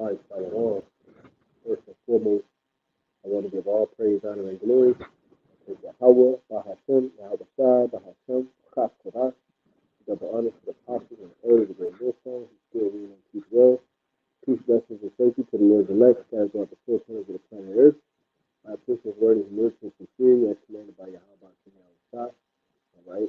All right, Shalom. First and foremost, I want to give all praise, honor, and glory to Yahweh, Bahashem, Yahweh Shai, Bahashem, Chaf Torah, double honor to the apostles and elders of the great millstone, who still reign and keep well. Peace, blessings, and safety to the Lord's elect, scattered throughout the four corners of the planet Earth. I preach His word is mercy and sincerity, as commanded by Yahweh, Bahashem, Yahweh Shai. All right.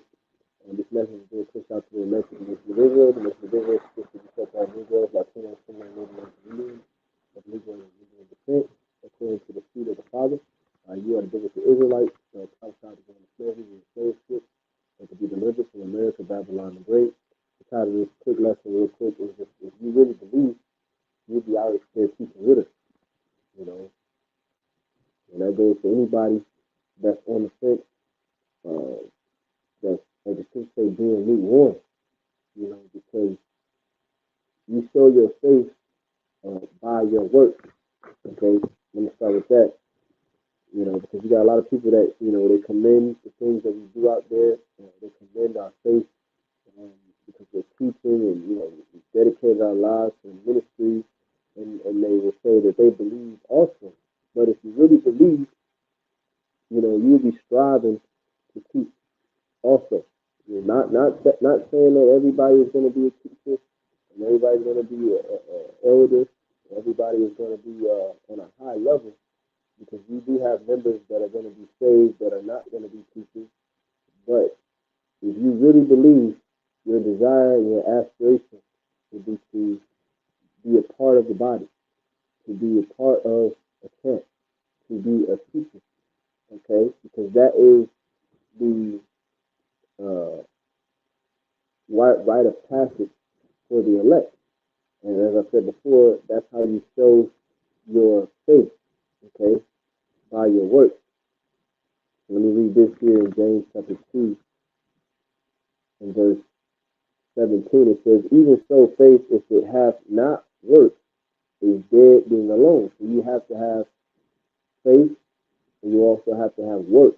And this message is being pushed out to the message of Israel. The message of Israel is supposed to be set by Negroes, Latinos, Somewhere, Native Indians, of Negro and Negro descent, according to the seed of the Father. You are the biblical Israelites, outside of going to slavery and slave and to be delivered from America, Babylon the Great. The title of this quick lesson, real quick, is just if you really believe, you'll be out there teaching with us, you know. And that goes to anybody that's on the fence, that's, like the scripture say, being lukewarm, you know, because you show your faith by your work. Okay, let me start with that. You know, because you got a lot of people that, you know, they commend the things that we do out there. They commend our faith because we're teaching and, you know, we dedicated our lives to ministry, and they will say that they believe also. But if you really believe, you know, you'll be striving to teach also. You're not saying that everybody is going to be a teacher and everybody's going to be an elder. Everybody is going to be on a high level, because we do have members that are going to be saved that are not going to be teachers. But if you really believe, your desire and your aspiration would be to be a part of the body, to be a part of a camp, to be a teacher, okay? Because that is the rite of passage for the elect. And as I said before, that's how you show your faith, okay, by your works. Let me read this here in James chapter 2 and verse 17. It says, even so, faith, if it hath not works, is dead being alone. So you have to have faith, and you also have to have work.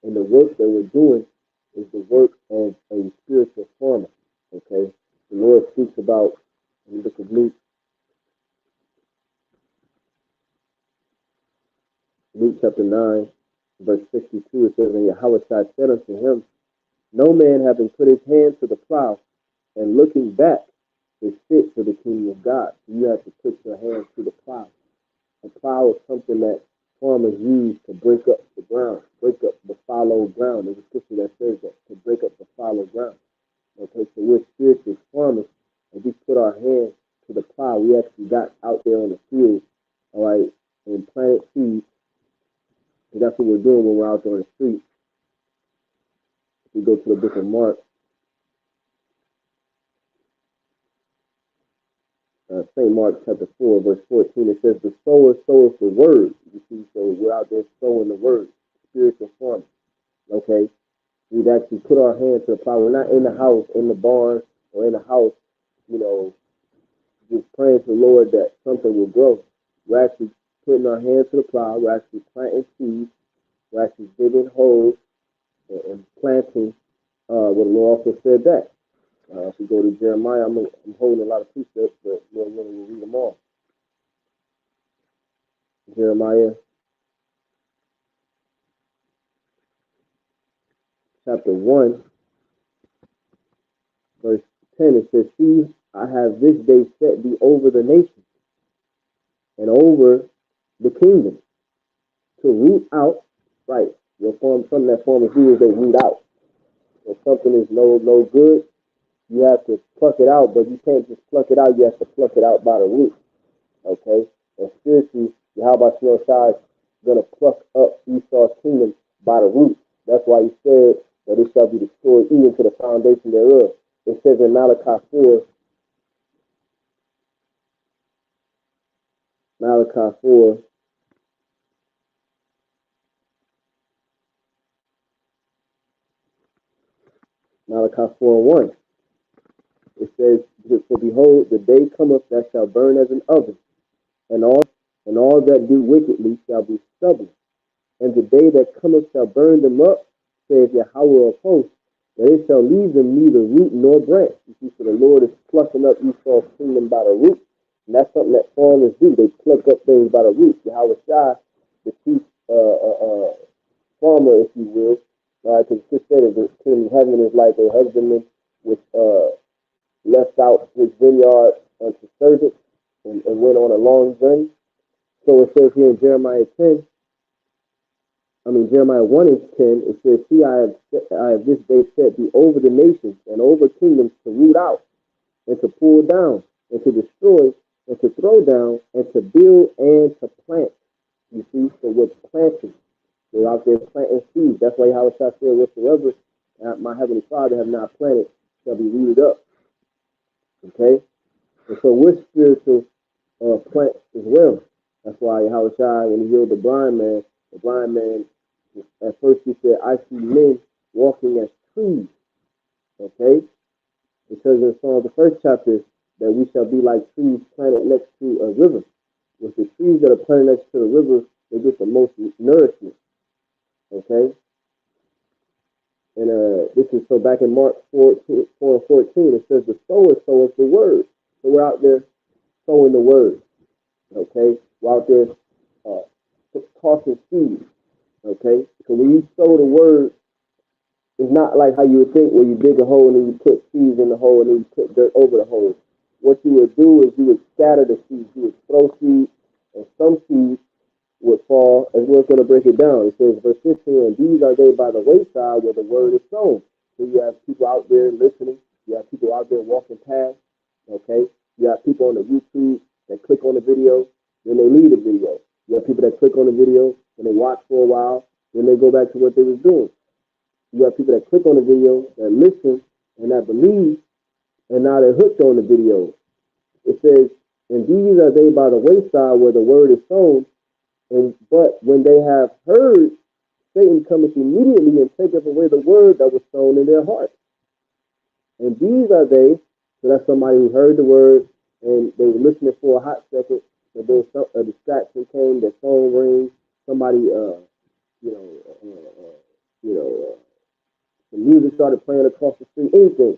And the work that we're doing is the work of a spiritual farmer, okay? The Lord speaks about, in the book of Luke chapter 9, verse 62, it says, and Yahweh said unto him, no man having put his hand to the plow and looking back is fit for the kingdom of God. So you have to put your hand to the plow. A plow is something that farmers use to break up the ground, break up the fallow ground. There's a scripture that says that, to break up the fallow ground. Okay, so we're spiritual farmers, and we put our hand to the plow. We actually got out there on the field, all right, and planted seeds. And that's what we're doing when we're out there on the street. If we go to the book of Mark, St. Mark chapter 4, verse 14, it says, the sower soweth the word. You see, so we're out there sowing the word, spiritual farming. Okay? We've actually put our hands to the plow. We're not in the house, in the barn, or in the house, you know, just praying to the Lord that something will grow. We're actually putting our hands to the plow. We're actually planting seeds. We're actually digging holes and planting what the Lord also said that. If we go to Jeremiah, I'm holding a lot of precepts, but Lord willing, we'll read them all. Jeremiah chapter 1, verse 10, it says, see, I have this day set thee over the nations and over the kingdom to root out, right? Something that farmers do is they root out. If something is no good, you have to pluck it out, but you can't just pluck it out. You have to pluck it out by the root, okay? And spiritually, Yahweh Shai is going to pluck up Esau's kingdom by the root. That's why he said that it shall be destroyed even to the foundation thereof. It says in Malachi 4, Malachi 4, Malachi 4:1. It says, for behold, the day cometh that shall burn as an oven, and all that do wickedly shall be stubble. And the day that cometh shall burn them up, saith Yahweh of hosts, that it shall leave them neither root nor branch. You see, so the Lord is plucking up Esau's kingdom by the root. And that's something that farmers do. They pluck up things by the roots. Yahweh Shai, the chief farmer, if you will, because it said that the kingdom of heaven is like a husbandman which left out his vineyard unto servants and went on a long journey. So it says here in Jeremiah 1 and 10, it says, see, I have this day set thee over the nations and over kingdoms to root out and to pull down and to destroy and to throw down and to build and to plant. You see, so we're planting. We're out there planting seeds. That's why Yahweh said, whatsoever my heavenly Father have not planted shall be rooted up. Okay? And so we're spiritual plants as well. That's why Yahweh Shai, when he healed the blind man, at first he said, I see men walking as trees. Okay? It says in Psalm, the first chapter, that we shall be like trees planted next to a river. With the trees that are planted next to the river, they get the most nourishment. Okay? And this is so back in Mark 4 and 14, it says the sower soweth the word. So we're out there sowing the word. Okay? We're out there tossing seeds. Okay? So when you sow the word, it's not like how you would think where you dig a hole and then you put seeds in the hole and then you put dirt over the hole. What you would do is you would scatter the seeds. You would throw seeds, and some seeds would fall, as we're going to break it down. It says, verse 15, and these are they by the wayside where the word is sown. So you have people out there listening. You have people out there walking past. Okay? You have people on the YouTube that click on the video, then they leave the video. You have people that click on the video, and they watch for a while, then they go back to what they was doing. You have people that click on the video, that listen, and that believe, and now they're hooked on the video. It says, and these are they by the wayside where the word is sown, but when they have heard, Satan cometh immediately and taketh away the word that was sown in their heart. And these are they, so that's somebody who heard the word, and they were listening for a hot second, but then a distraction came, their phone rings, somebody, the music started playing across the street, anything,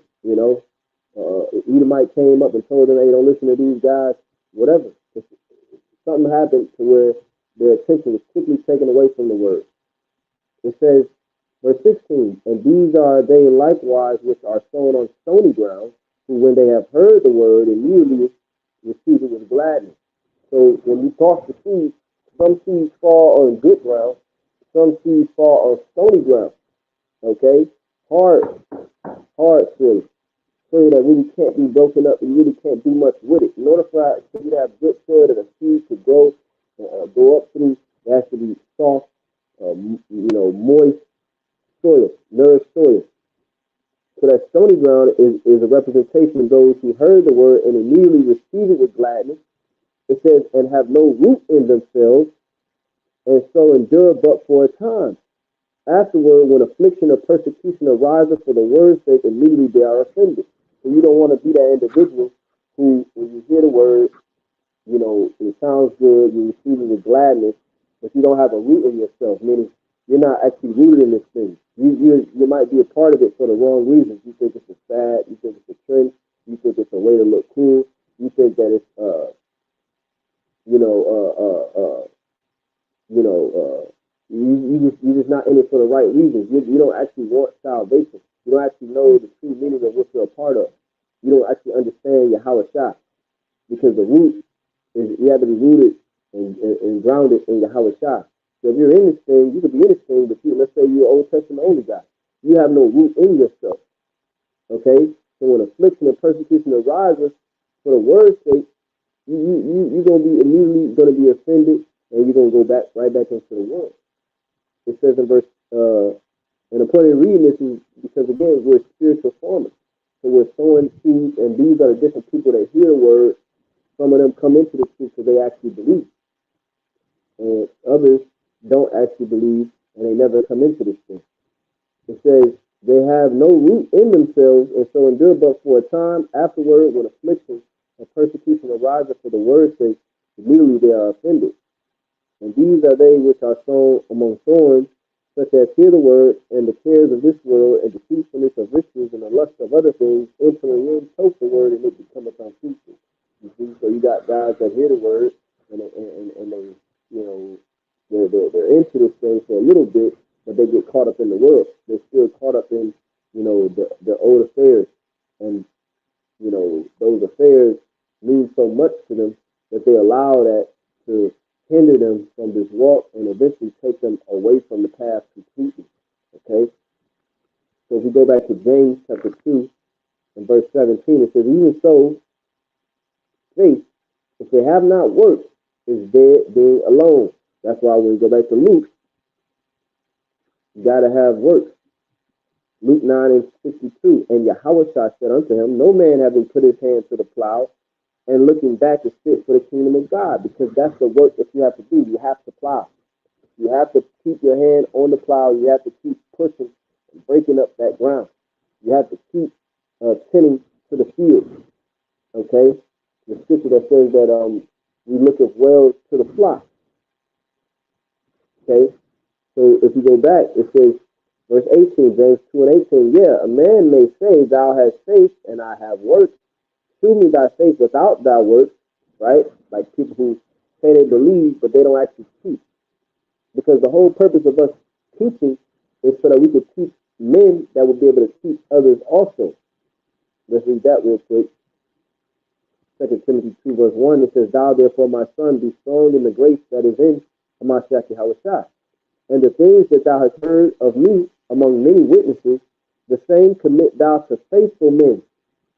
Edomite came up and told them, hey, don't listen to these guys, whatever. Something happened to where their attention was quickly taken away from the word. It says, verse 16, and these are they likewise which are sown on stony ground, who when they have heard the word, immediately receive it with gladness. So when we toss the seeds, some seeds fall on good ground, some seeds fall on stony ground. Okay? Hard soil. Soil that really can't be broken up and really can't do much with it. In order for you to have good soil that a seed to grow, go up through, it has to be soft, moist soil, nourished soil. So that stony ground is a representation of those who heard the word and immediately receive it with gladness. It says, and have no root in themselves, and so endure but for a time. Afterward, when affliction or persecution arises for the word's sake, immediately they are offended. So you don't want to be that individual who, when you hear the word, it sounds good, you receive it with gladness, but you don't have a root in yourself, meaning you're not actually rooted in this thing. You might be a part of it for the wrong reasons. You think it's a fad, you think it's a trend, you think it's a way to look cool, you think that it's you're just not in it for the right reasons. You don't actually want salvation. You don't actually know the true meaning of what you're a part of. You don't actually understand your Yahweh Shai, because the root is you have to be rooted and grounded in your Yahweh Shai. So if you're in this thing, you could be in this thing, but let's say you're an Old Testament only guy. You have no root in yourself. Okay? So when affliction and persecution arises for the word's sake, you're going to be immediately going to be offended, and you're going to go right back into the world. It says in verse, and the point of reading this is because, again, we're spiritual farmers. So we're sowing seeds, and these are the different people that hear the word. Some of them come into the truth because they actually believe. And others don't actually believe, and they never come into this thing. It says, they have no root in themselves, and so endure but for a time. Afterward, when affliction and persecution arises for the word's sake, immediately they are offended. And these are they which are sown among thorns, such as hear the word, and the cares of this world, and deceitfulness of riches, and the lust of other things, entering in, choke the word, and it becometh unfruitful. You see, so you got guys that hear the word and they, you know, they're into this thing for a little bit, but they get caught up in the world. They're still caught up in, you know, the old affairs, and you know those affairs mean so much to them that they allow that to hinder them from this walk and eventually take them away from the path completely. Okay, so if we go back to James chapter 2 and verse 17, it says, "Even so, faith, if they have not worked, is dead being alone." That's why when we go back to Luke, you got to have works. Luke 9 and 62, "And Yahushua said unto him, No man having put his hand to the plow and looking back is fit for the kingdom of God," because that's the work that you have to do. You have to plow. You have to keep your hand on the plow. You have to keep pushing and breaking up that ground. You have to keep tending to the field. Okay? The scripture that says that we look as well to the flock. Okay? So if you go back, it says, verse 18, James 2 and 18, "Yeah, a man may say, Thou hast faith, and I have works. Shew me thy faith without thy works," right? Like people who say they believe, but they don't actually teach. Because the whole purpose of us teaching is so that we could teach men that will be able to teach others also. Let's read that real quick. 2 Timothy 2 verse 1, it says, "Thou therefore, my son, be strong in the grace that is in Hamashiach Yahushua. And the things that thou hast heard of me among many witnesses, the same commit thou to faithful men."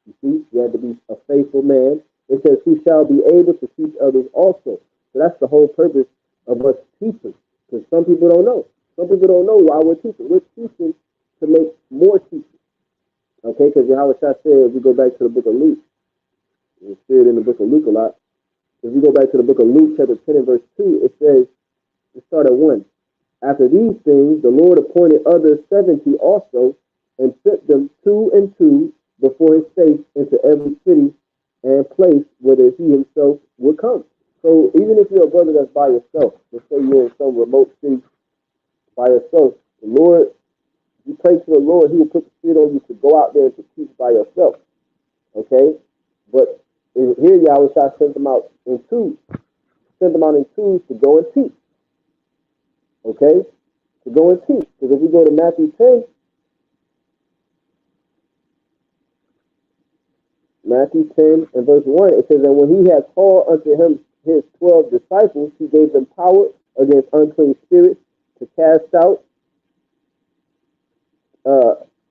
You see, you have to be a faithful man. It says, "Who shall be able to teach others also." So that's the whole purpose of us teaching. Because some people don't know. Some people don't know why we're teaching. We're teaching to make more teachers. Okay, because Yahushua said, if we go back to the book of Luke, we see it in the book of Luke a lot. If we go back to the book of Luke, chapter 10 and verse 2, it says, let's start at 1. "After these things, the Lord appointed others 70 also, and sent them 2 and 2 before his face into every city and place whither he himself would come." So even if you're a brother that's by yourself, let's say you're in some remote city by yourself, the Lord, you pray to the Lord, he will put the spirit on you to go out there and to teach by yourself. Okay? But here Yahweh sent them out in twos. Sent them out in twos to go and teach. Okay? To go and teach. Because if we go to Matthew 10, Matthew 10 and verse 1, it says, "And when he had called unto him his 12 disciples, he gave them power against unclean spirits to cast out,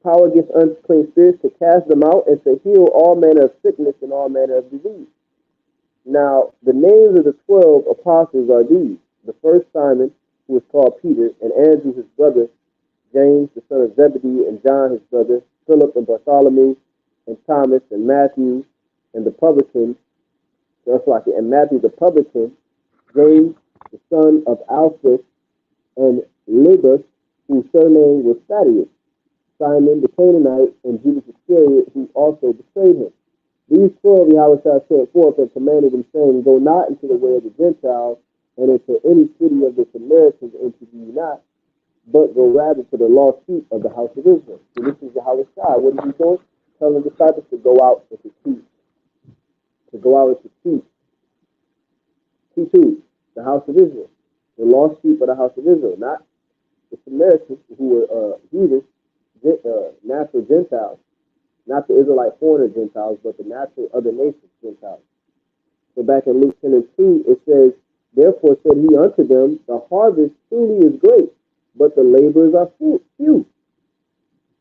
power against unclean spirits to cast them out, and to heal all manner of sickness and all manner of disease." Now, the names of the 12 apostles are these: the first Simon, who was called Peter, and Andrew his brother, James the son of Zebedee, and John his brother, Philip and Bartholomew, and Thomas, and Matthew, and the publican, and Matthew the publican, James the son of Alphaeus, and Lebus, whose surname was Thaddeus, Simon the Canaanite, and Judas Iscariot, who also betrayed him. These 12 Yahweh sent forth and commanded them, saying, "Go not into the way of the Gentiles, and into any city of the Samaritans enter ye not, but go rather to the lost sheep of the house of Israel." So this is Yahweh Shai. What is he doing? Telling the disciples to go out and to teach. To go out and to teach. Teach who? The house of Israel. The lost sheep of the house of Israel. Not the Samaritans, who were heathens, natural Gentiles. Not the Israelite foreigner Gentiles, but the natural other nations Gentiles. So back in Luke 10 and 2, it says, "Therefore said he unto them, The harvest truly is great, but the laborers are few.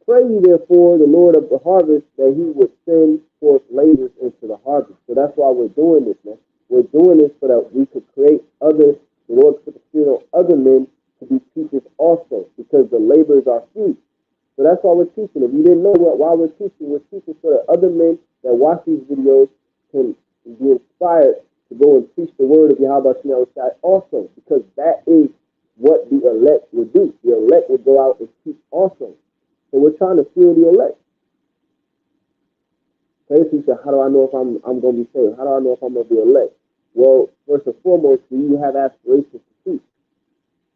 Pray ye therefore the Lord of the harvest that he would send forth laborers into the harvest." So that's why we're doing this, man. We're doing this so that we could create the Lord put the spirit on other men to be teachers also, because the laborers are few. So that's why we're teaching. If you didn't know why we're teaching so that other men that watch these videos can be inspired to go and preach the word of Yahweh Shai also, because that is what the elect would do. The elect would go out and teach also. So we're trying to fill the elect. Okay, teacher, how do I know if I'm going to be saved? How do I know if I'm going to be elect? Well, first and foremost, do you have aspirations to teach?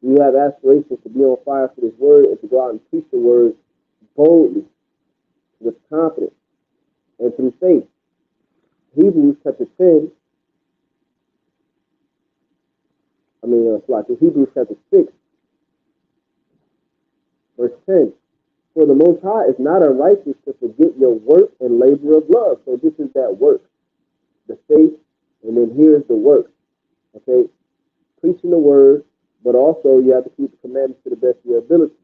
Do you have aspirations to be on fire for this word and to go out and teach the word boldly, with confidence, and through faith? Hebrews chapter 10, Hebrews chapter 6, verse 10. For the Most High is not unrighteous to forget your work and labor of love. So this is that work, the faith, and then here's the work. Okay, preaching the word, but also you have to keep the commandments to the best of your ability.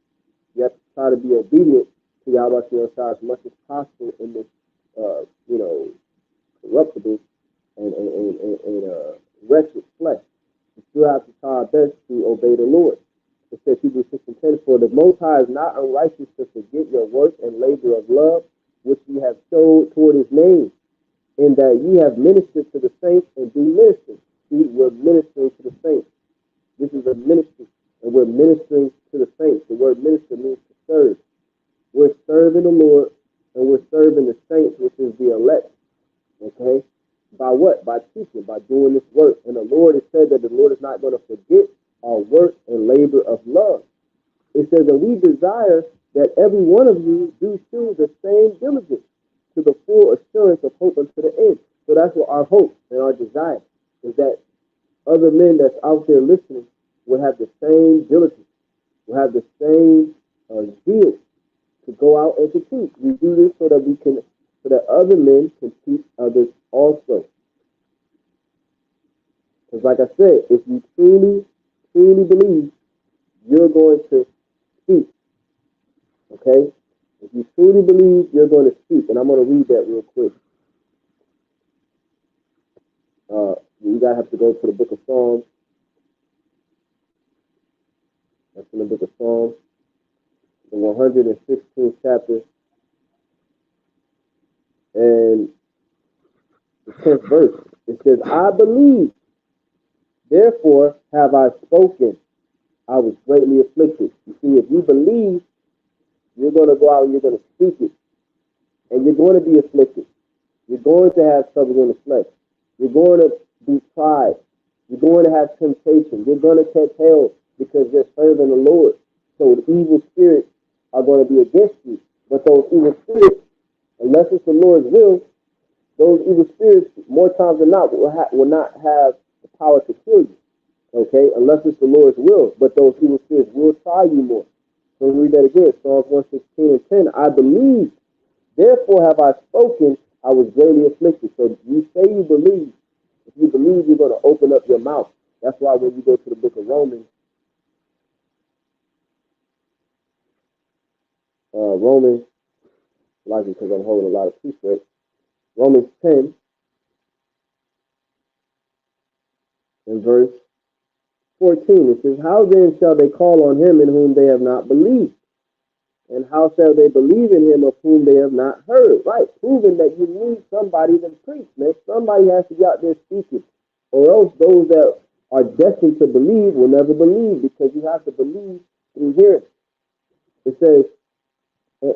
You have to try to be obedient to Yahweh as much as possible in this, corruptible and wretched flesh. We still have to try our best to obey the Lord. It says Hebrews 6 and 10, for the Most High is not unrighteous to forget your work and labor of love, which ye have showed toward his name, in that ye have ministered to the saints and do minister. See, we're ministering to the saints. This is a ministry, and we're ministering to the saints. The word minister means to serve. We're serving the Lord, and we're serving the saints, which is the elect. Okay? By what? By teaching, by doing this work. And the Lord has said that the Lord is not going to forget our work and labor of love. It says that we desire that every one of you do show the same diligence to the full assurance of hope unto the end. So that's what our hope and our desire is, that other men that's out there listening will have the same diligence, will have the same zeal to go out and to teach. We do this so that other men can teach others also. Because like I said, if you truly believe, you're going to speak. Okay? If you truly believe, you're going to speak. And I'm going to read that real quick. You gotta have to go to the book of Psalms. That's in the book of Psalms, the 116th chapter, and the 10th verse. It says, I believe, therefore have I spoken. I was greatly afflicted. You see, if you believe, you're going to go out and you're going to speak it. And you're going to be afflicted. You're going to have trouble in the flesh. You're going to be tried. You're going to have temptation. You're going to catch hell because you're serving the Lord. So the evil spirits are going to be against you. But those evil spirits, unless it's the Lord's will, those evil spirits, more times than not, will not have the power to kill you. Okay? Unless it's the Lord's will. But those evil spirits will try you more. So read that again. Psalms 116 and 10. I believe, therefore have I spoken, I was greatly afflicted. So you say you believe. If you believe, you're going to open up your mouth. That's why when you go to the book of Romans, likely because I'm holding a lot of precepts, Romans 10 and verse 14, it says, how then shall they call on him in whom they have not believed? And how shall they believe in him of whom they have not heard? Right, proving that you need somebody to preach, man. Somebody has to be out there speaking. Or else those that are destined to believe will never believe, because you have to believe through hearing. It says,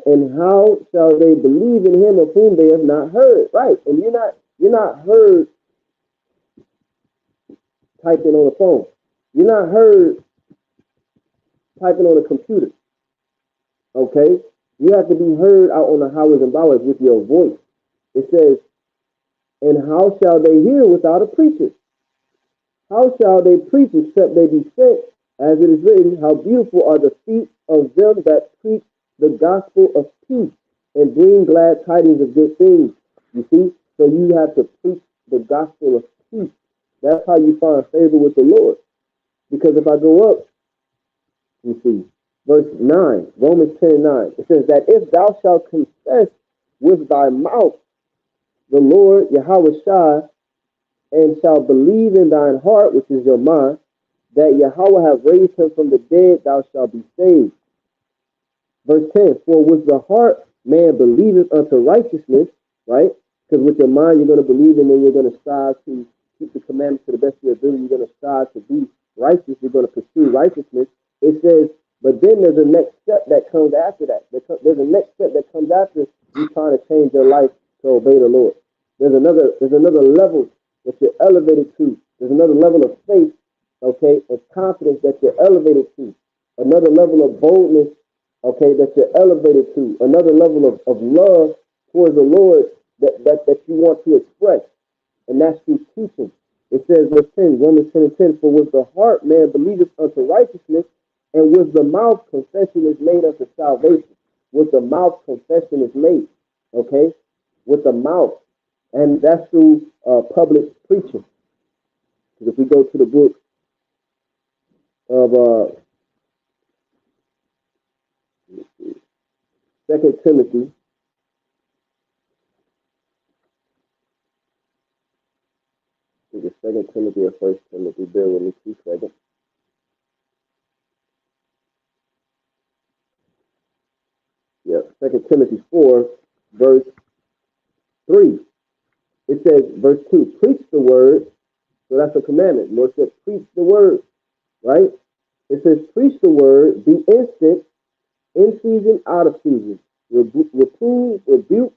and how shall they believe in him of whom they have not heard? Right, and you're not heard typing on a phone. You're not heard typing on a computer. Okay? You have to be heard out on the highways and byways with your voice. It says, and how shall they hear without a preacher? How shall they preach except they be sent? As it is written, how beautiful are the feet of them that preach the gospel of peace and bring glad tidings of good things. You see? So you have to preach the gospel of peace. That's how you find favor with the Lord. Because if I go up, you see, verse 9, Romans 10:9, it says that if thou shalt confess with thy mouth the Lord Yahweh Shai, and shalt believe in thine heart, which is your mind, that Yahweh have raised him from the dead, thou shalt be saved. Verse 10, for with the heart man believeth unto righteousness, right? Because with your mind you're going to believe, and then you're going to strive to keep the commandments to the best of your ability. You're going to strive to be righteous. You're going to pursue righteousness. It says, but then there's a next step that comes after that. There's a next step that comes after you trying to change your life to obey the Lord. There's another level that you're elevated to. There's another level of faith, okay, of confidence that you're elevated to. Another level of boldness, okay, that you're elevated to. Another level of love towards the Lord that you want to express. and that's through teaching. It says, verse 10, Romans 10 and 10, for with the heart man believeth unto righteousness, and with the mouth confession is made unto salvation. With the mouth confession is made, okay? With the mouth. And that's through public preaching. Because if we go to the book of 2 Timothy, I think it's 2 Timothy or 1 Timothy, bear with me 2 seconds. Yeah, 2 Timothy 4, verse 3. It says, verse 2, preach the word. So that's a commandment. Lord said, preach the word, right? It says, preach the word, be instant, in season, out of season. Reprove, rebuke,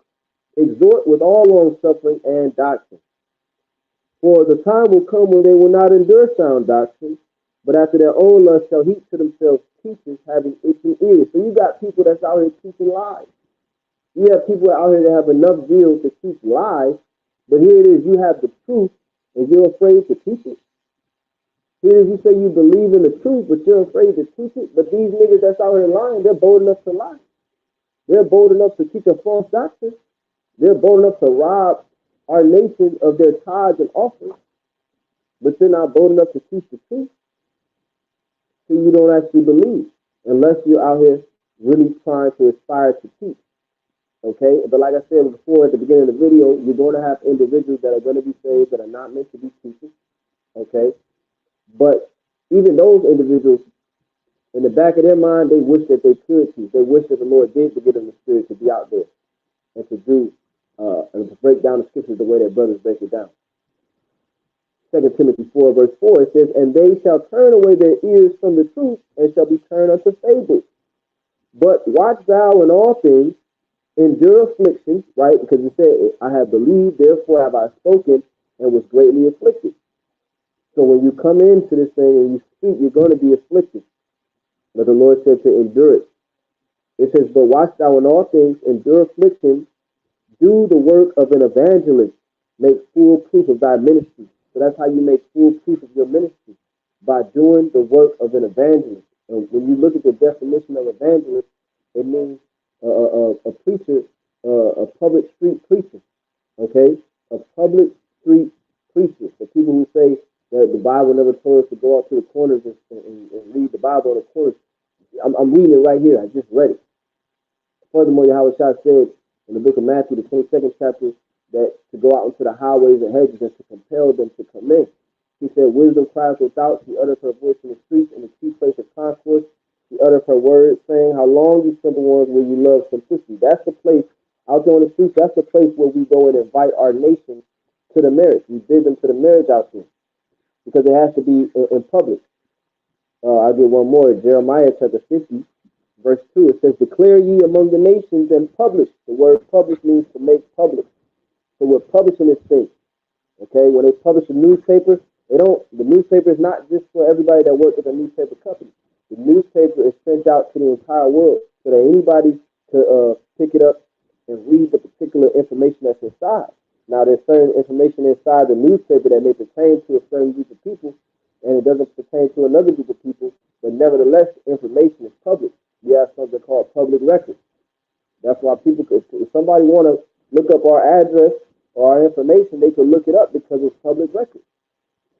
exhort with all long suffering and doctrine. For the time will come when they will not endure sound doctrine, but after their own lust shall heap to themselves teachers having itching ears. So you got people that's out here teaching lies. You have people out here that have enough zeal to teach lies, but here it is, you have the truth, and you're afraid to teach it. Here it is, you say you believe in the truth, but you're afraid to teach it. But these niggas that's out here lying, they're bold enough to lie. They're bold enough to teach a false doctrine. They're bold enough to rob our nation of their tithes and offerings, but they're not bold enough to teach the truth. So you don't actually believe, unless you're out here really trying to aspire to teach. Okay, but like I said before at the beginning of the video, you're going to have individuals that are going to be saved that are not meant to be teachers. Okay, but even those individuals, in the back of their mind, they wish that they could teach. They wish that the Lord did to give them the spirit to be out there and to do and to break down the scriptures the way their brothers break it down. 2 Timothy 4, verse 4, it says, and they shall turn away their ears from the truth and shall be turned unto fables. But watch thou in all things, endure affliction, right? Because it said, I have believed, therefore have I spoken, and was greatly afflicted. So when you come into this thing and you speak, you're going to be afflicted. But the Lord said to endure it. It says, but watch thou in all things, endure affliction, do the work of an evangelist, make full proof of thy ministry. So that's how you make full proof of your ministry, by doing the work of an evangelist. And when you look at the definition of evangelist, it means a preacher, a public street preacher, okay? A public street preacher. For people who say that the Bible never told us to go out to the corners and read the Bible on the corners, I'm reading it right here. I just read it. Furthermore, Yahweh Shah said in the book of Matthew, the 22nd chapter, that to go out into the highways and hedges and to compel them to come in. He said, wisdom cries without. She uttered her voice in the streets, in the chief place of concourse. She uttered her words, saying, how long, you simple ones, will you love simplicity? That's the place, out there on the streets, that's the place where we go and invite our nation to the marriage. We bid them to the marriage out there, because it has to be in public. I'll get one more. Jeremiah chapter 50, verse 2. It says, declare ye among the nations and publish. The word publish means to make public. So we're publishing this thing. Okay, when they publish a newspaper, the newspaper is not just for everybody that works with a newspaper company. The newspaper is sent out to the entire world so that anybody could pick it up and read the particular information that's inside. Now, there's certain information inside the newspaper that may pertain to a certain group of people, and it doesn't pertain to another group of people, but nevertheless, the information is public. We have something called public record. That's why people could, if somebody want to look up our address or our information, they can look it up because it's public record.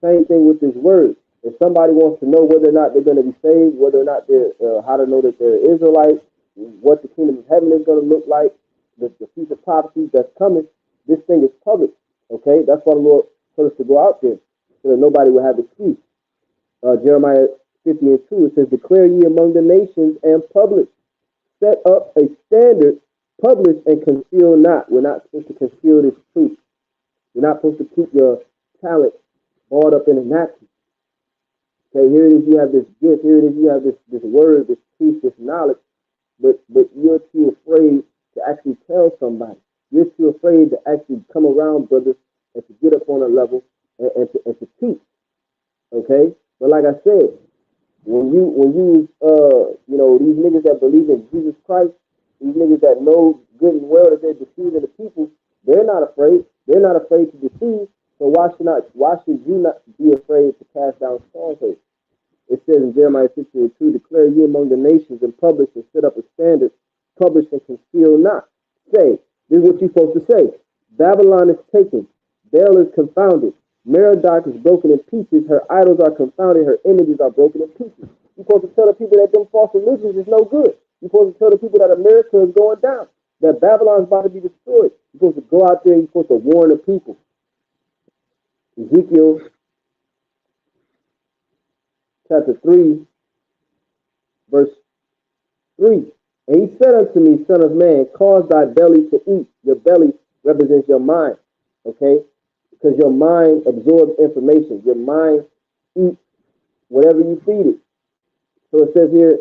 Same thing with this word. If somebody wants to know whether or not they're going to be saved, whether or not they're, how to know that they're Israelites, what the kingdom of heaven is going to look like, the future prophecies that's coming, this thing is public. Okay, that's why the Lord told us to go out there so that nobody will have excuse. Jeremiah 50 and 2, it says, declare ye among the nations and publish. Set up a standard, publish and conceal not. We're not supposed to conceal this truth. You're not supposed to keep your talent balled up in a napkin. Okay, here it is, you have this gift, here it is, you have this word, this truth, this knowledge, but you're too afraid to actually tell somebody. You're too afraid to actually come around brothers and to get up on a level and to teach. Okay? But like I said, when you these niggas that believe in Jesus Christ, these niggas that know good and well that they're deceiving the people, they're not afraid. They're not afraid to deceive. So why should you not be afraid to cast down strongholds? It says in Jeremiah 15:2, declare ye among the nations and publish and set up a standard, publish and conceal not. Say, this is what you're supposed to say. Babylon is taken, Baal is confounded, Merodach is broken in pieces, her idols are confounded, her images are broken in pieces. You're supposed to tell the people that them false religions is no good. You're supposed to tell the people that America is going down, that Babylon is about to be destroyed. You're supposed to go out there and you're supposed to warn the people. Ezekiel chapter 3, verse 3. And he said unto me, son of man, cause thy belly to eat. Your belly represents your mind, okay? Because your mind absorbs information. Your mind eats whatever you feed it. So it says here,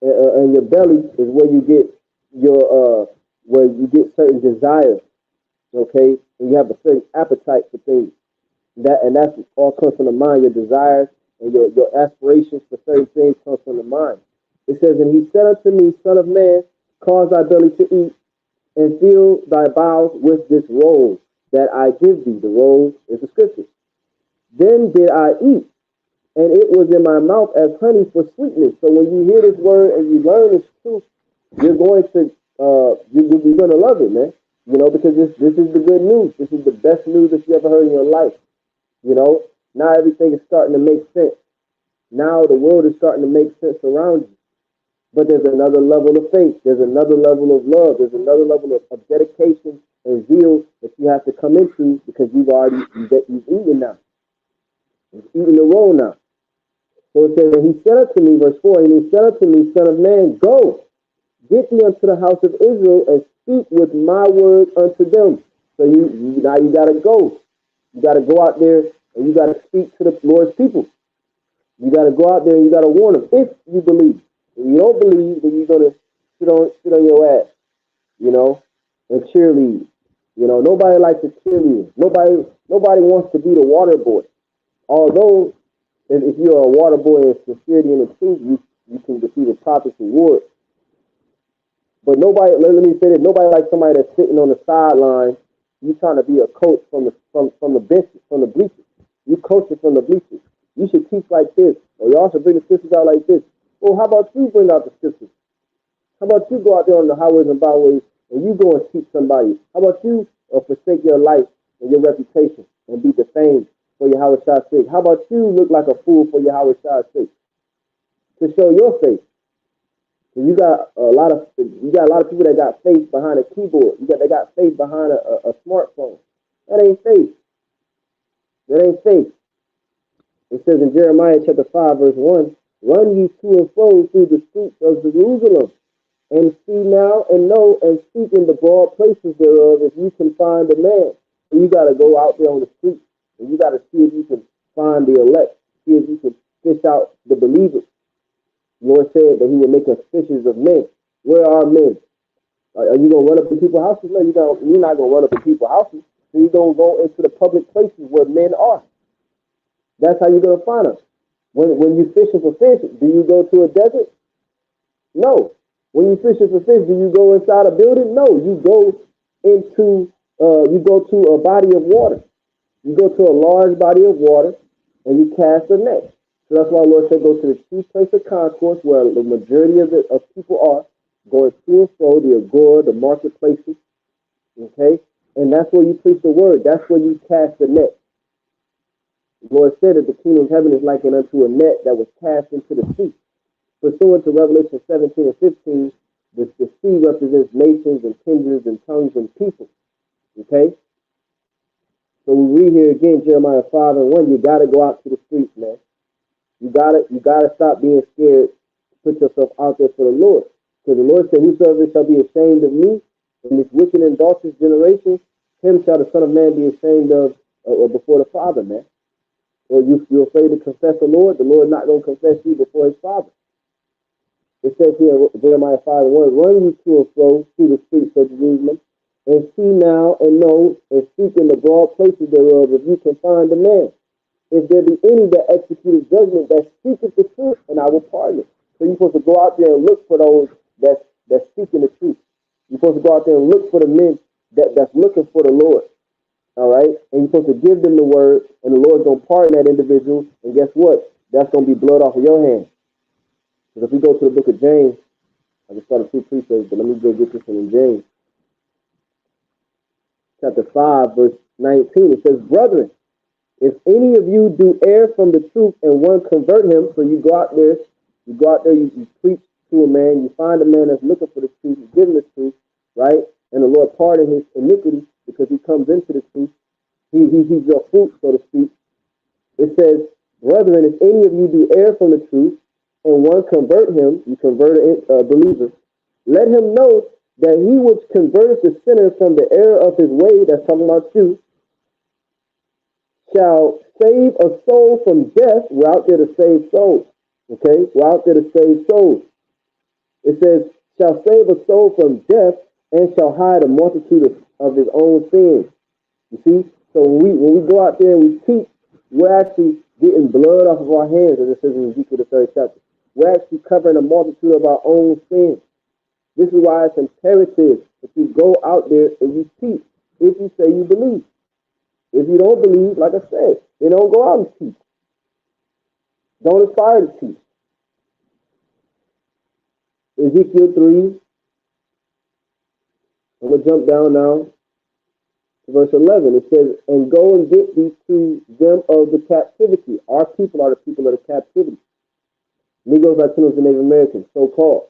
and your belly is where you get where you get certain desires, okay? And you have a certain appetite for things. That's all comes from the mind. Your desires and your aspirations for certain things comes from the mind. It says, and he said unto me, son of man, cause thy belly to eat, and fill thy bowels with this roll that I give thee. The roll is the scriptures. Then did I eat, and it was in my mouth as honey for sweetness. So when you hear this word and you learn this truth, you're going to you're going to love it, man. You know, because this is the good news. This is the best news that you ever heard in your life. You know, now everything is starting to make sense. Now the world is starting to make sense around you. But there's another level of faith. There's another level of love. There's another level of dedication and zeal that you have to come into because you've eaten now. You've eaten the roll now. So it says, and he said unto me, verse 4, and he said unto me, son of man, go, get thee unto the house of Israel and speak with my word unto them. So now you got to go. You got to go out there and you got to speak to the Lord's people. You got to go out there and you got to warn them if you believe. If you don't believe, then you're going to sit on your ass, you know, and cheerlead. You know, nobody likes to cheerlead. Nobody wants to be the water boy. Although, if you're a water boy in sincerity and in truth, you can receive a prophet's reward. But nobody, let me say this, nobody likes somebody that's sitting on the sideline. You trying to be a coach from the benches, from the bleachers. You coach it from the bleachers. You should teach like this, or y'all should bring the scriptures out like this. Well, how about you bring out the scriptures? How about you go out there on the highways and byways and you go and teach somebody? How about you forsake your life and your reputation and be defamed for your Yahweh Shah's sake? How about you look like a fool for your Yahweh Shah's sake? To show your faith. So you got a lot of people that got faith behind a keyboard. They got faith behind a smartphone. That ain't faith. That ain't faith. It says in Jeremiah chapter 5, verse 1, run ye to and fro through the streets of Jerusalem, and see now and know and speak in the broad places thereof if you can find a man. And you got to go out there on the street, and you got to see if you can find the elect, see if you can fish out the believers. The Lord said that he would make us fishers of men. Where are men? Are you going to run up in people's houses? No, you're not going to run up in people's houses. So you're going to go into the public places where men are. That's how you're going to find them. When you fishing for fish, do you go to a desert? No. When you fishing for fish, do you go inside a building? No. You go to a body of water. You go to a large body of water and you cast a net. So that's why the Lord said go to the chief place of concourse where the majority of people are, going to and fro, the agora, the marketplaces. Okay? And that's where you preach the word. That's where you cast the net. The Lord said that the kingdom of heaven is likened unto a net that was cast into the sea. Pursuant to Revelation 17 and 15, the sea represents nations and kindreds and tongues and people. Okay? So we read here again, Jeremiah 5 and 1, you got to go out to the streets, man. You gotta stop being scared to put yourself out there for the Lord. Because the Lord said, whosoever shall be ashamed of me in this wicked and adulterous generation, him shall the Son of Man be ashamed of before the Father, man. Or you're afraid to confess the Lord not going to confess you before his Father. It says here, Jeremiah 5 and 1, run you to and fro through the streets of Jerusalem, and see now and know and speak in the broad places thereof, if you can find a man. If there be any that execute judgment that speaketh the truth, and I will pardon it. So you're supposed to go out there and look for those that's speaking the truth. You're supposed to go out there and look for the men that's looking for the Lord. All right, and you're supposed to give them the word, and the Lord's gonna pardon that individual. And guess what? That's gonna be blood off of your hands. Because if we go to the book of James, I just started two precepts, but let me go get this one in James, chapter 5, verse 19. It says, "Brethren, if any of you do err from the truth and one convert him," so you go out there, you preach to a man, you find a man that's looking for the truth, you give him the truth, right? And the Lord pardon his iniquity because he comes into the truth. He's your fruit, so to speak. It says, "Brethren, if any of you do err from the truth and one convert him," you convert a believer, "let him know that he which converteth the sinner from the error of his way," that's talking about you, "shall save a soul from death." We're out there to save souls. Okay? We're out there to save souls. It says, "shall save a soul from death and shall hide a multitude of his own sins." You see? So when we go out there and we teach, we're actually getting blood off of our hands, as it says in Ezekiel the 3rd chapter. We're actually covering a multitude of our own sins. This is why it's imperative that you go out there and you teach if you say you believe. If you don't believe, like I said, then don't go out and teach. Don't aspire to teach. Ezekiel 3, I'm going to jump down now to verse 11. It says, "And go and get thee to them of the captivity." Our people are the people of the captivity. Negroes, Latinos, and Native Americans, so-called.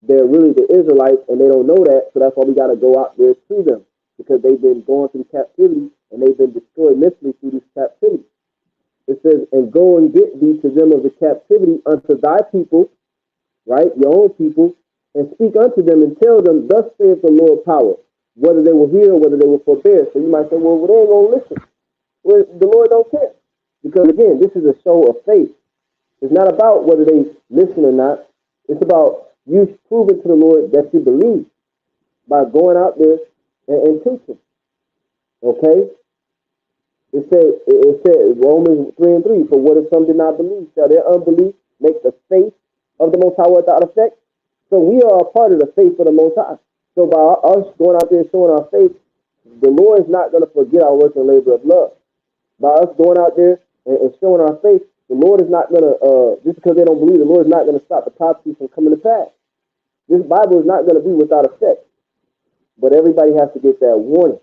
They're really the Israelites, and they don't know that, so that's why we got to go out there to them, because they've been going through captivity, and they've been destroyed mentally through this captivity. It says, "And go and get thee to them of the captivity unto thy people," right, your own people, "and speak unto them and tell them, thus saith the Lord power, whether they will hear or whether they will forbear." So you might say, well, they ain't going to listen. Well, the Lord don't care. Because again, this is a show of faith. It's not about whether they listen or not. It's about you proving to the Lord that you believe by going out there and teaching. Okay? It said Romans 3:3, "For what if some did not believe? Shall their unbelief make the faith of the Most High without effect?" So we are a part of the faith of the Most High. So by us going out there and showing our faith, the Lord is not going to forget our work and labor of love. By us going out there and showing our faith, the Lord is not going to, just because they don't believe, the Lord is not going to stop the prophecy from coming to pass. This Bible is not going to be without effect. But everybody has to get that warning.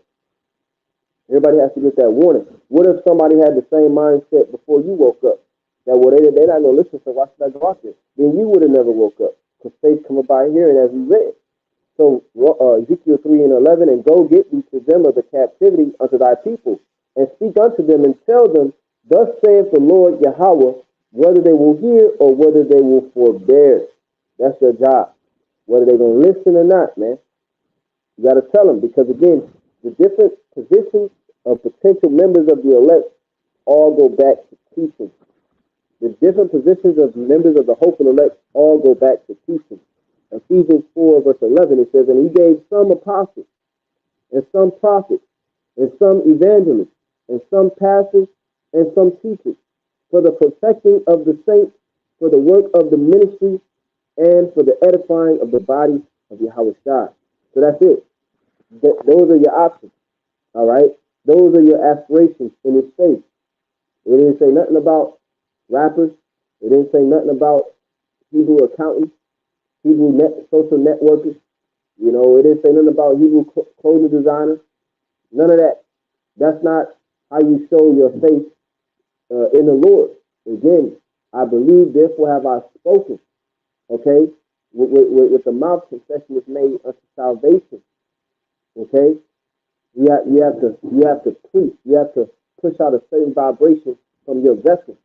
Everybody has to get that warning. What if somebody had the same mindset before you woke up? That, well, they're not going to listen, so why should I go out there? Then you would have never woke up. Because faith come by hearing, as we read. So Ezekiel 3:11, "And go get thee to them of the captivity unto thy people, and speak unto them and tell them, thus saith the Lord Yahweh, whether they will hear or whether they will forbear." That's your job. Whether they're going to listen or not, man. You got to tell them, because again, the different positions of potential members of the elect all go back to teaching. The different positions of members of the hopeful elect all go back to teaching. Ephesians 4, verse 11, it says, "And he gave some apostles, and some prophets, and some evangelists, and some pastors, and some teachers, for the perfecting of the saints, for the work of the ministry, and for the edifying of the body of Yahweh Shai." So that's it. Those are your options. All right? Those are your aspirations in this faith. It didn't say nothing about rappers. It didn't say nothing about Hebrew accountants, Hebrew social networkers. You know, it didn't say nothing about Hebrew clothing designers. None of that. That's not how you show your faith in the Lord. Again, "I believe, therefore have I spoken." Okay? With the mouth, confession is made unto salvation. Okay? You have to preach. You have to push out a certain vibration from your vessel.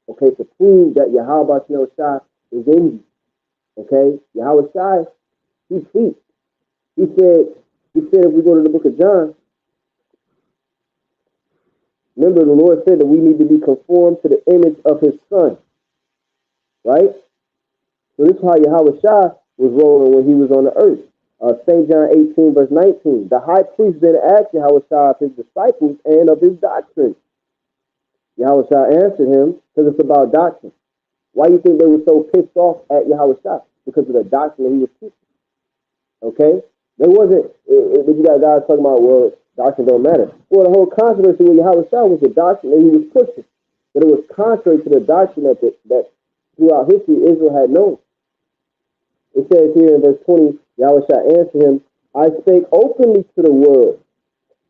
Okay, to prove that Yahweh Shai is in you. Okay? Yahweh Shai, he preached. He said if we go to the book of John, remember the Lord said that we need to be conformed to the image of his son. Right? So this is how Yahweh Shai was rolling when he was on the earth. St. John 18, verse 19. "The high priest then asked Yahweh Shai of his disciples and of his doctrine." Yahweh Shai answered him, because it's about doctrine. Why do you think they were so pissed off at Yahweh Shai? Because of the doctrine that he was teaching. Okay? There wasn't, but you got guys talking about, well, Doctrine don't matter. Well, the whole controversy with Yahweh Shah was the doctrine that he was pushing. That it was contrary to the doctrine that throughout history Israel had known. It says here in verse 20, Yahweh Shah answered him, I spake openly to the world.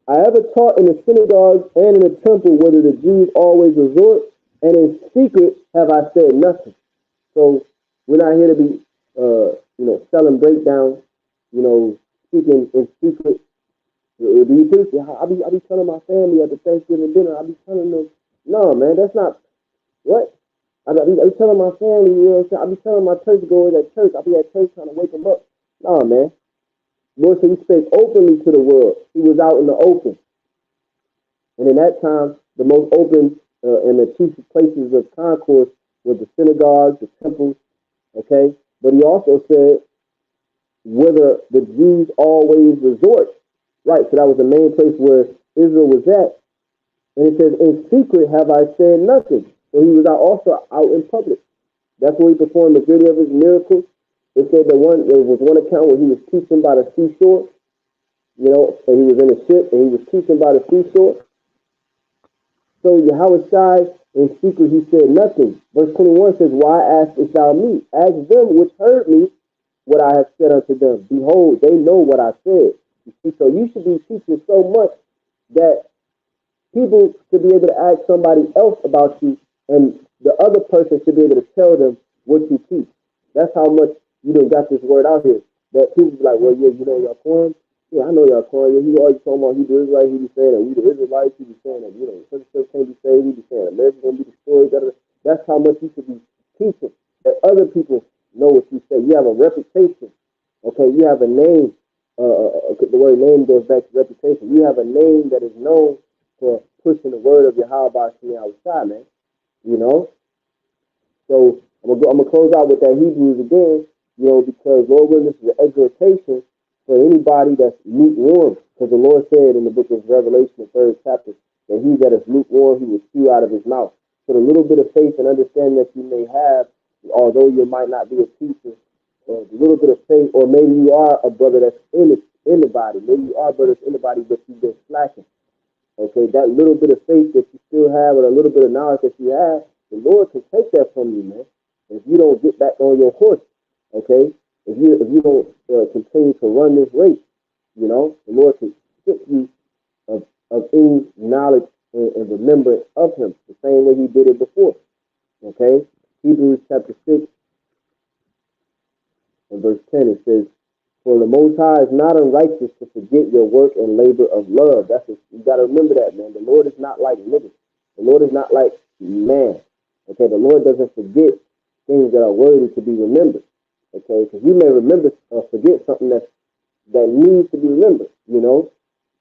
I ever taught in the synagogues and in the temple whether the Jews always resort, and in secret have I said nothing. So we're not here to be, selling breakdown, speaking in secret. Do you think? I be telling my family at the Thanksgiving dinner. I be telling them, no, man, that's not what. I be telling my family, I be telling my church goers at church. I be at church trying to wake them up. No, man. Lord said he spake openly to the world. He was out in the open. And in that time, the most open and the chief places of concourse were the synagogues, the temples, okay? But he also said whether the Jews always resort. Right, so that was the main place where Israel was at. And it says, in secret have I said nothing. So he was also out in public. That's where he performed the majority of his miracles. It said there was one account where he was teaching by the seashore, and he was in a ship and he was teaching by the seashore. So Yahweh Shai, in secret, he said nothing. Verse 21 says, why askest thou me? Ask them which heard me what I have said unto them. Behold, they know what I said. You see, so you should be teaching so much that people should be able to ask somebody else about you, and the other person should be able to tell them what you teach. That's how much you done got this word out here. That people be like, well, yeah, y'all Quran? Yeah, I know y'all Quran. Yeah, he always talking about Hebrew Israelites. He be saying that we the Israelites. He be saying that, such can't be saved. He be saying America's going to be destroyed. That's how much you should be teaching. That other people know what you say. You have a reputation. Okay, you have a name. The word name goes back to reputation. You have a name that is known for pushing the word of Yahweh outside, man. So I'm gonna close out with that Hebrews again, because Lord willing, this is an exhortation for anybody that's lukewarm. Because the Lord said in the book of Revelation, the 3rd chapter, that he that is lukewarm, he will spew out of his mouth. So the little bit of faith and understanding that you may have, although you might not be a teacher, a little bit of faith, or maybe you are a brother that's in the body. Maybe you are brothers in the body, but you've been slacking. Okay, that little bit of faith that you still have, or a little bit of knowledge that you have, the Lord can take that from you, man. If you don't get back on your horse, okay, if you don't continue to run this race, the Lord can strip you of any knowledge and remembrance of Him, the same way He did it before. Okay, Hebrews chapter 6. In verse 10, it says, for the Most High is not unrighteous to forget your work and labor of love. You got to remember that, man. The Lord is not like niggas. The Lord is not like man. Okay, the Lord doesn't forget things that are worthy to be remembered. Okay, because you may remember or forget something that needs to be remembered. You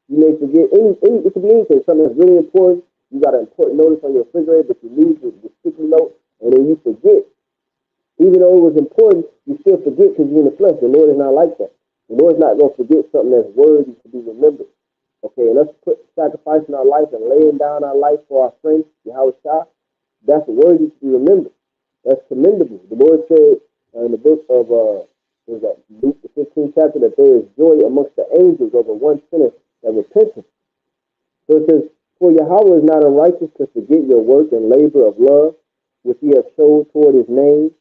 may forget it could be anything, something that's really important. You got an important notice on your refrigerator, but you lose the sticky note, and then you forget. Even though it was important, you still forget because you're in the flesh. The Lord is not like that. The Lord is not going to forget something that's worthy to be remembered. Okay, and us sacrificing our life and laying down our life for our friends, Yahweh Shah, that's worthy to be remembered. That's commendable. The Lord said in the book of Luke the 15th chapter that there is joy amongst the angels over one sinner that repenteth. So it says, for Yahweh is not unrighteous to forget your work and labor of love, which ye have showed toward his name,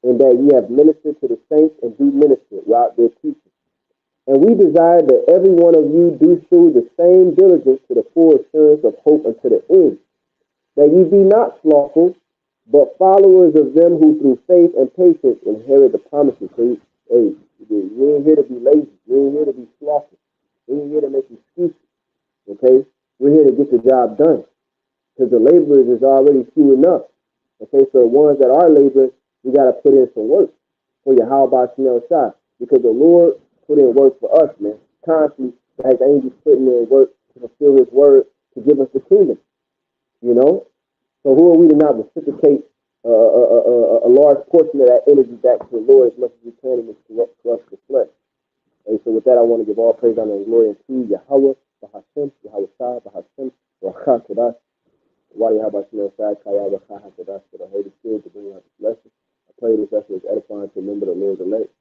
and that ye have ministered to the saints and do minister throughout their teaching. And we desire that every one of you do show the same diligence to the full assurance of hope unto the end, that ye be not slothful, but followers of them who through faith and patience inherit the promises. So, we ain't here to be lazy. We ain't here to be slothful. We ain't here to make excuses. Okay? We're here to get the job done. Because the laborers is already few enough. Okay, so the ones that are laborers, we got to put in some work for Yahweh Shai. Because the Lord put in work for us, man. Constantly, as angels putting in work to fulfill his word to give us the kingdom. So who are we to not reciprocate a large portion of that energy back to the Lord as much as we can in this corrupt the flesh? And so with that, I want to give all praise, honor, and glory to Yahweh, Bahashem, Yahweh Shai, Bahashem, Rachah Kodash, Wadi Habashim Shai, Kaya, Rachah Kodash, for the Holy Spirit to bring out this lesson. I pray this lesson is edifying to remember the Lord's elect.